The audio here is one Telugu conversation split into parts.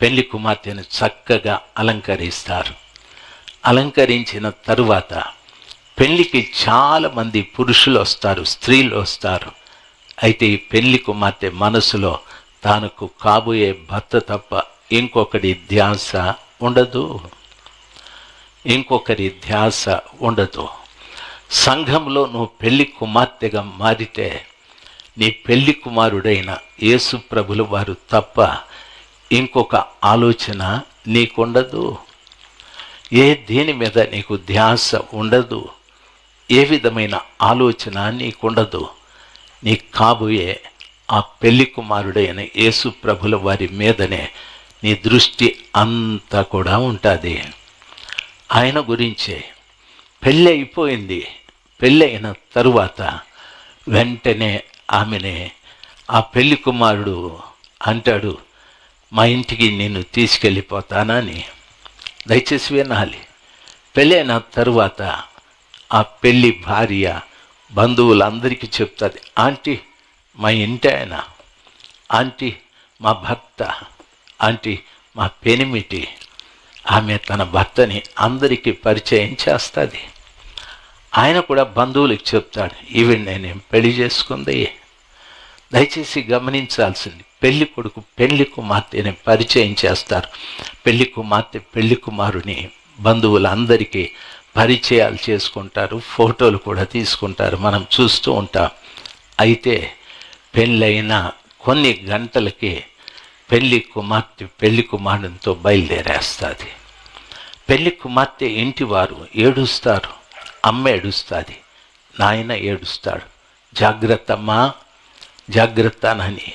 పెళ్లి కుమార్తెను చక్కగా అలంకరిస్తారు. అలంకరించిన తరువాత పెళ్లికి చాలామంది పురుషులు వస్తారు, స్త్రీలు వస్తారు. అయితే ఈ పెళ్లి కుమార్తె మనసులో తనకు కాబోయే భర్త తప్ప ఇంకొకరి ధ్యాస ఉండదు, ఇంకొకరి ధ్యాస ఉండదు. సంఘంలో నువ్వు పెళ్లి కుమార్తెగా మారితే నీ పెళ్లి కుమారుడైన యేసు ప్రభులు వారు తప్ప ఇంకొక ఆలోచన నీకుండదు. దేని మీద నీకు ధ్యాస ఉండదు, ఏ విధమైన ఆలోచన నీకుండదు. నీ కాబోయే ఆ పెళ్లి కుమారుడైన యేసు ప్రభుల వారి మీదనే నీ దృష్టి అంతా కూడా ఉంటుంది. ఆయన గురించే. పెళ్ళి అయిపోయింది. పెళ్ళి అయిన తరువాత వెంటనే ఆమెనే ఆ పెళ్లి కుమారుడు అంటాడు, మా ఇంటికి నేను తీసుకెళ్ళిపోతానని. దయచేసి వినాలి. పెళ్ళి అయిన తరువాత ఆ పెళ్ళి భార్య బంధువులందరికీ చెప్తుంది, ఆంటీ మా ఇంటి ఆయన, ఆంటీ మా భర్త, ఆంటీ మా పెనిమిటి. ఆమె తన భర్తని అందరికీ పరిచయం చేస్తుంది. ఆయన కూడా బంధువులకు చెప్తాడు, ఈవిడ నేను పెళ్లి చేసుకుంది. దయచేసి గమనించాల్సింది, పెళ్లి కొడుకు పెళ్లి కుమార్తెని పరిచయం చేస్తారు. పెళ్లి కుమార్తె పెళ్లి కుమారుని బంధువులందరికీ పరిచయాలు చేసుకుంటారు, ఫోటోలు కూడా తీసుకుంటారు, మనం చూస్తూ ఉంటాం. అయితే పెళ్ళైన కొన్ని గంటలకి పెళ్లి కుమార్తె పెళ్లి కుమారునితో బయలుదేరేస్తుంది. పెళ్లి కుమార్తె ఇంటి వారు ఏడుస్తారు, అమ్మ ఏడుస్తుంది, నాయన ఏడుస్తాడు, జాగ్రత్తమ్మా జాగ్రత్త అని.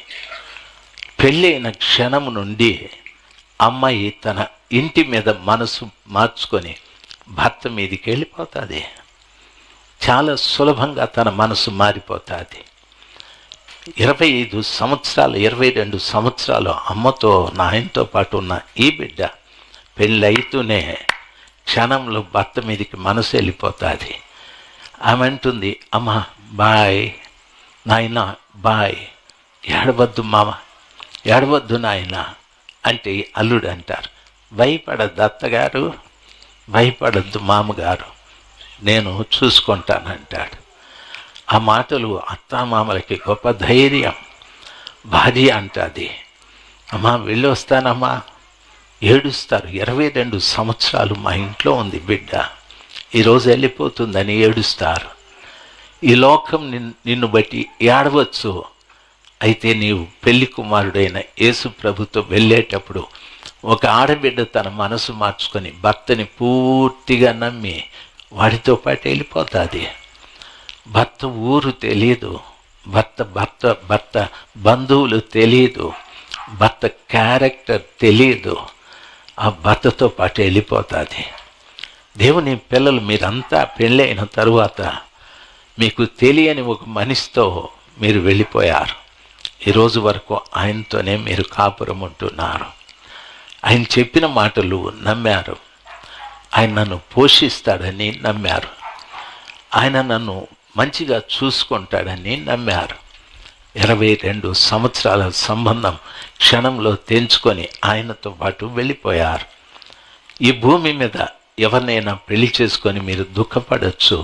పెళ్ళైన క్షణం నుండి అమ్మాయి తన ఇంటి మీద మనసు మార్చుకొని భర్త మీదకి వెళ్ళిపోతుంది. చాలా సులభంగా తన మనసు మారిపోతుంది. 25 సంవత్సరాలు 22 సంవత్సరాలు అమ్మతో నాయనతో పాటు ఉన్న ఈ బిడ్డ పెళ్ళైతూనే క్షణంలో భర్త మీదకి మనసు వెళ్ళిపోతుంది. ఆమె అంటుంది, అమ్మ బాయ్, నాయన బాయ్, ఏడవద్దు మామ, ఏడవద్దు నాయన అంటే అల్లుడు అంటారు, భయపడద్దు అత్తగారు, భయపడద్దు మామగారు, నేను చూసుకుంటానంటాడు. ఆ మాటలు అత్తామామలకి గొప్ప ధైర్యం. భార్య అంటుంది, అమ్మా వెళ్ళి వస్తానమ్మా. ఏడుస్తారు. 22 సంవత్సరాలు మా ఇంట్లో ఉంది బిడ్డ, ఈరోజు వెళ్ళిపోతుందని ఏడుస్తారు. ఈ లోకం నిన్ను బట్టి ఏడవచ్చు. అయితే నీవు పెళ్లి కుమారుడైన యేసు ప్రభుతో వెళ్ళేటప్పుడు ఒక ఆడబిడ్డ తన మనసు మార్చుకొని భర్తని పూర్తిగా నమ్మి వాడితో పాటు వెళ్ళిపోతుంది. భర్త ఊరు తెలియదు, భర్త బంధువులు తెలియదు, భర్త క్యారెక్టర్ తెలియదు, ఆ భర్తతో పాటు వెళ్ళిపోతుంది. దేవుని పిల్లలు మీరంతా పెళ్ళైన తరువాత మీకు తెలియని ఒక మనిషితో మీరు వెళ్ళిపోయారు. ఈరోజు వరకు ఆయనతోనే మీరు కాపురం ఉంటున్నారు. ఆయన చెప్పిన మాటలు నమ్మారు. ఆయన నన్ను పోషిస్తాడని నమ్మారు. ఆయన నన్ను మంచిగా చూసుకుంటాడని నమ్మారు. 22 సంవత్సరాల సంబంధం క్షణంలో తెంచుకొని ఆయనతో పాటు వెళ్ళిపోయారు. ఈ భూమి మీద ఎవరినైనా పెళ్లి చేసుకొని మీరు దుఃఖపడచ్చు,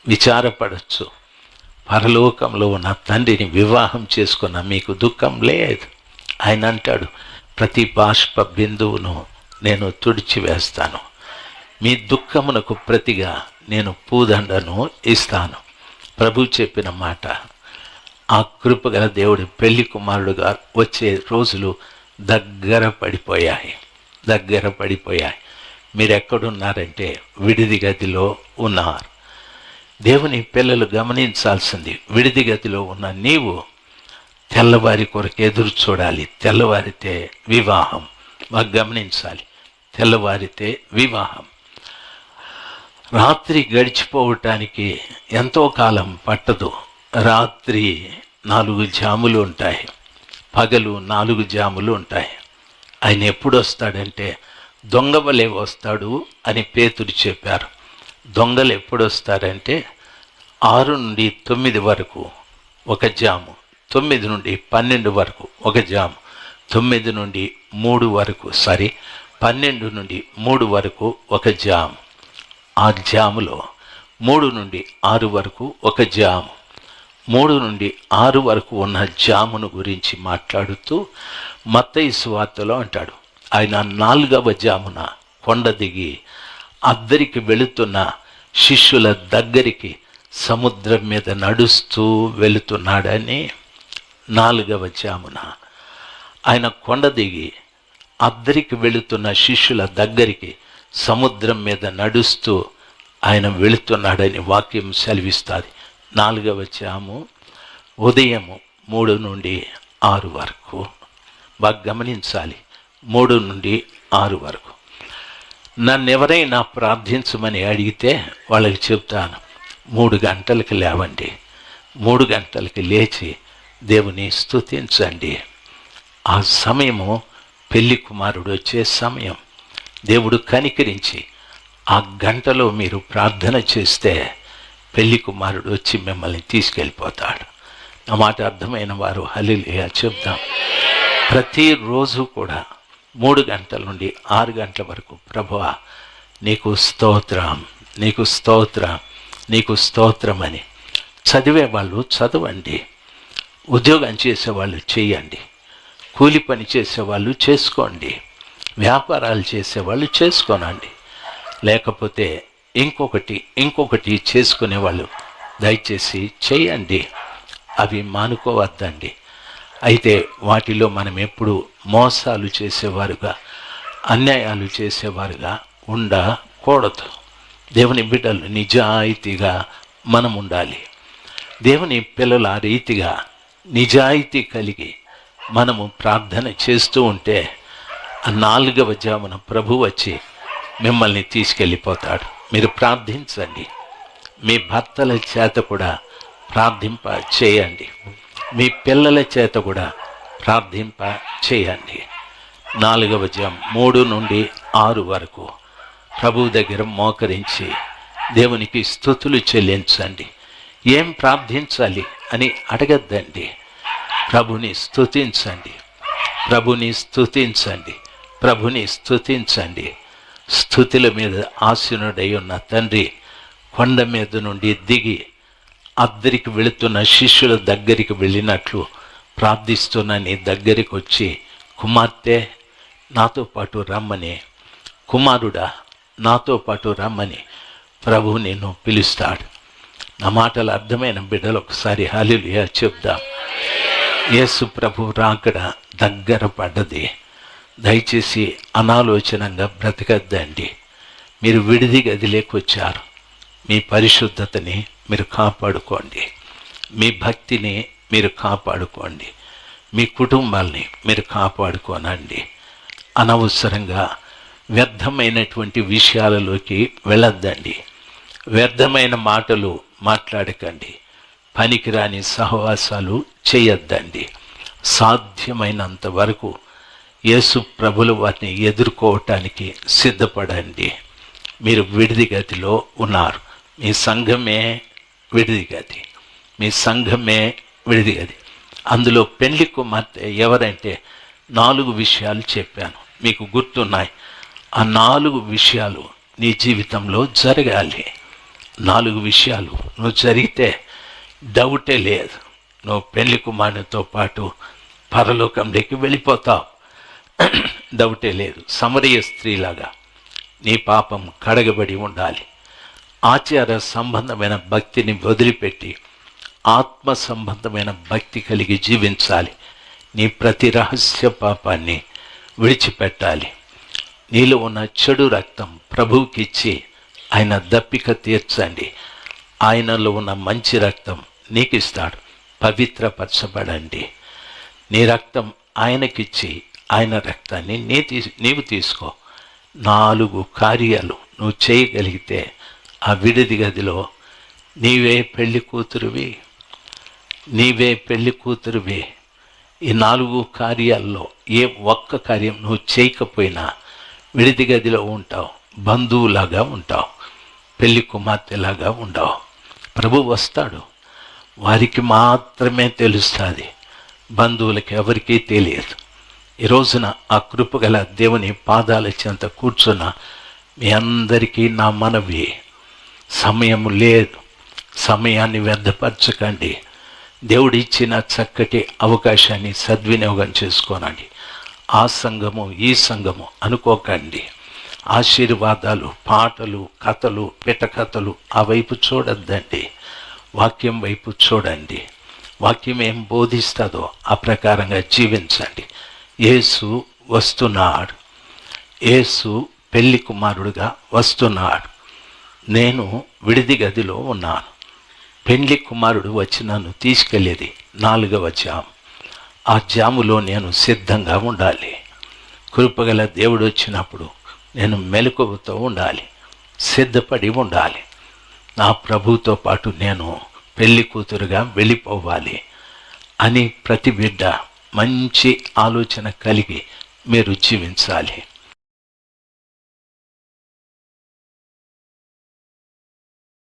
విచారపడచ్చు. పరలోకంలో ఉన్న తండ్రిని వివాహం చేసుకున్న మీకు దుఃఖం లేదు. ఆయన అంటాడు, ప్రతి బాష్ప బిందువును నేను తుడిచివేస్తాను, మీ దుఃఖమునకు ప్రతిగా నేను పూదండను ఇస్తాను. ప్రభు చెప్పిన మాట. ఆ కృపగల దేవుడి పెళ్లి కుమారుడుగా వచ్చే రోజులు దగ్గర పడిపోయాయి. మీరు ఎక్కడున్నారంటే విడిది గదిలో ఉన్నారు. దేవుని పిల్లలు గమనించాల్సింది, విడిది గదిలో ఉన్న నీవు తెల్లవారి కొరకు ఎదురు చూడాలి. తెల్లవారితే వివాహం. మాకు గమనించాలి, తెల్లవారితే వివాహం. రాత్రి గడిచిపోవటానికి ఎంతో కాలం పట్టదు. రాత్రి 4 జాములు ఉంటాయి, పగలు 4 జాములు ఉంటాయి. ఆయన ఎప్పుడు వస్తాడంటే దొంగ వలె వస్తాడు అని పేతురు చెప్పారు. దొంగలు ఎప్పుడు వస్తారంటే 6 నుండి 9 వరకు ఒక జాము, 9 నుండి 12 వరకు ఒక జాము, 9 నుండి 3 వరకు 12 నుండి 3 వరకు ఒక జాము. ఆ జాములో 3 నుండి 6 వరకు ఒక జాము. 3 నుండి 6 వరకు ఉన్న జామును గురించి మాట్లాడుతూ మత్తయి సువార్తలో అంటాడు, ఆయన 4వ జామున కొండ దిగి అద్దరికి వెళుతున్న శిష్యుల దగ్గరికి సముద్రం మీద నడుస్తూ వెళుతున్నాడని. 4వ జామున ఆయన కొండ దిగి అద్దరికి వెళుతున్న శిష్యుల దగ్గరికి సముద్రం మీద నడుస్తూ ఆయన వెళుతున్నాడని వాక్యం సెలవిస్తుంది. 4వ జాము ఉదయము 3 నుండి 6 వరకు. బాగా గమనించాలి, 3 నుండి 6 వరకు. నన్ను ఎవరైనా ప్రార్థించమని అడిగితే వాళ్ళకి చెప్తాను, 3 గంటలకు లేవండి, 3 గంటలకి లేచి దేవుని స్తుతించండి. ఆ సమయము పెళ్లి కుమారుడు వచ్చే సమయం. దేవుడు కనికరించి ఆ గంటలో మీరు ప్రార్థన చేస్తే పెళ్లి కుమారుడు వచ్చి మిమ్మల్ని తీసుకెళ్ళిపోతాడు. నా మాట అర్థమైన వారు హల్లెలూయా చెప్దాం. ప్రతిరోజు కూడా 3 గంటల నుండి 6 గంటల వరకు ప్రభువా నీకు స్తోత్రం, నీకు స్తోత్రం, నీకు స్తోత్రం అని చదివేవాళ్ళు చదవండి, ఉద్యోగం చేసేవాళ్ళు చేయండి, కూలి పని చేసేవాళ్ళు చేసుకోండి, వ్యాపారాలు చేసేవాళ్ళు చేసుకోనండి, లేకపోతే ఇంకొకటి చేసుకునే వాళ్ళు దయచేసి చేయండి. అవి మానుకోవద్దండి. అయితే వాటిలో మనం ఎప్పుడు మోసాలు చేసేవారుగా, అన్యాయాలు చేసేవారుగా ఉండకూడదు. దేవుని బిడ్డలు నిజాయితీగా మనం ఉండాలి. దేవుని పిల్లల రీతిగా నిజాయితీ కలిగి మనము ప్రార్థన చేస్తూ ఉంటే 4వ జామున ప్రభు వచ్చి మిమ్మల్ని తీసుకెళ్ళిపోతాడు. మీరు ప్రార్థించండి. మీ భర్తల చేత కూడా ప్రార్థింప చేయండి, మీ పిల్లల చేత కూడా ప్రార్థింప చేయండి. 4వ జాము 3 నుండి 6 వరకు ప్రభు దగ్గర మోకరించి దేవునికి స్తుతులు చెల్లించండి. ఏం ప్రార్థించాలి అని అడగద్దండి, ప్రభుని స్తుతించండి, ప్రభుని స్తుతించండి, ప్రభుని స్తుతించండి. స్తుతుల మీద ఆసీనుడై ఉన్న తండ్రి కొండ మీద నుండి దిగి అద్దరికి వెళుతున్న శిష్యుల దగ్గరికి వెళ్ళినట్లు ప్రార్థిస్తున్న నీ దగ్గరికి వచ్చి, కుమార్తె నాతో పాటు రమ్మని, కుమారుడా నాతో పాటు రమ్మని ప్రభు నిన్ను పిలుస్తాడు. నా మాటలు అర్థమైన బిడ్డలు ఒకసారి హల్లెలూయా చెప్దాం. యేసు ప్రభు రాకడ దగ్గర పడ్డది. దయచేసి అనాలోచనంగా బ్రతకద్దండి. మీరు విడిది గదిలోకి వచ్చారు. మీ పరిశుద్ధతని మీరు కాపాడుకోండి, మీ భక్తిని మీరు కాపాడుకోండి, మీ కుటుంబాల్ని మీరు కాపాడుకోనండి. అనవసరంగా వ్యర్థమైనటువంటి విషయాలలోకి వెళ్ళొద్దండి. వ్యర్థమైన మాటలు మాట్లాడకండి, పనికిరాని సహవాసాలు చేయొద్దండి. సాధ్యమైనంత వరకు యేసు ప్రభుల వారిని ఎదుర్కోవటానికి సిద్ధపడండి. మీరు విడిది గదిలో ఉన్నారు. మీ సంఘమే విడిది గది, మీ సంఘమే విడిది గది. అందులో పెళ్లి కుమార్తె ఎవరంటే 4 విషయాలు చెప్పాను, మీకు గుర్తున్నాయి. ఆ 4 విషయాలు నీ జీవితంలో జరగాలి. 4 విషయాలు నువ్వు జరిగితే డౌటే లేదు, నువ్వు పెళ్లి కుమారునితో పాటు పరలోకంలోకి వెళ్ళిపోతావు. డౌటే లేదు. సమరయ స్త్రీలాగా నీ పాపం కడగబడి ఉండాలి. ఆచార సంబంధమైన భక్తిని వదిలిపెట్టి ఆత్మ సంబంధమైన భక్తి కలిగి జీవించాలి. నీ ప్రతి రహస్య పాపాన్ని విడిచిపెట్టాలి. నీలో ఉన్న చెడు రక్తం ప్రభువుకిచ్చి ఆయన దప్పిక తీర్చండి. ఆయనలో ఉన్న మంచి రక్తం నీకు ఇస్తాడు. పవిత్రపరచబడండి. నీ రక్తం ఆయనకిచ్చి ఆయన రక్తాన్ని నీవు తీసుకో. 4 కార్యాలు నువ్వు చేయగలిగితే ఆ విడిది గదిలో నీవే పెళ్లి కూతురువి, నీవే పెళ్లి కూతురువి. ఈ 4 కార్యాల్లో ఏ ఒక్క కార్యం నువ్వు చేయకపోయినా విడిది గదిలో ఉంటావు, బంధువులాగా ఉంటావు, పెళ్లి కుమార్తెలాగా ఉండవు. ప్రభు వస్తాడు, వారికి మాత్రమే తెలుస్తుంది, బంధువులకి ఎవరికీ తెలియదు. ఈ రోజున ఆ కృపగల దేవుని పాదాల చెంత కూర్చున్న మీ అందరికీ నా మనవి, సమయము లేదు, సమయాన్ని వ్యర్థపరచకండి. దేవుడిచ్చిన చక్కటి అవకాశాన్ని సద్వినియోగం చేసుకోనండి. ఆ సంఘము ఈ సంఘము అనుకోకండి. ఆశీర్వాదాలు, పాటలు, కథలు, పిటకథలు ఆ వైపు చూడొద్దండి. వాక్యం వైపు చూడండి. వాక్యం ఏం బోధిస్తుందో ఆ ప్రకారంగా జీవించండి. యేసు వస్తున్నాడు. యేసు పెళ్లి కుమారుడుగా వస్తున్నాడు. నేను విడిది గదిలో ఉన్నాను. పెండ్లి కుమారుడు వచ్చి నన్ను తీసుకెళ్ళేది 4వ జాము. ఆ జాములో నేను సిద్ధంగా ఉండాలి. కృపగల దేవుడు వచ్చినప్పుడు నేను మెలకువతో ఉండాలి, సిద్ధపడి ఉండాలి. నా ప్రభుతో పాటు నేను పెళ్లి కూతురుగా వెళ్ళిపోవాలి అని ప్రతి బిడ్డ మంచి ఆలోచన కలిగి మీరు జీవించాలి.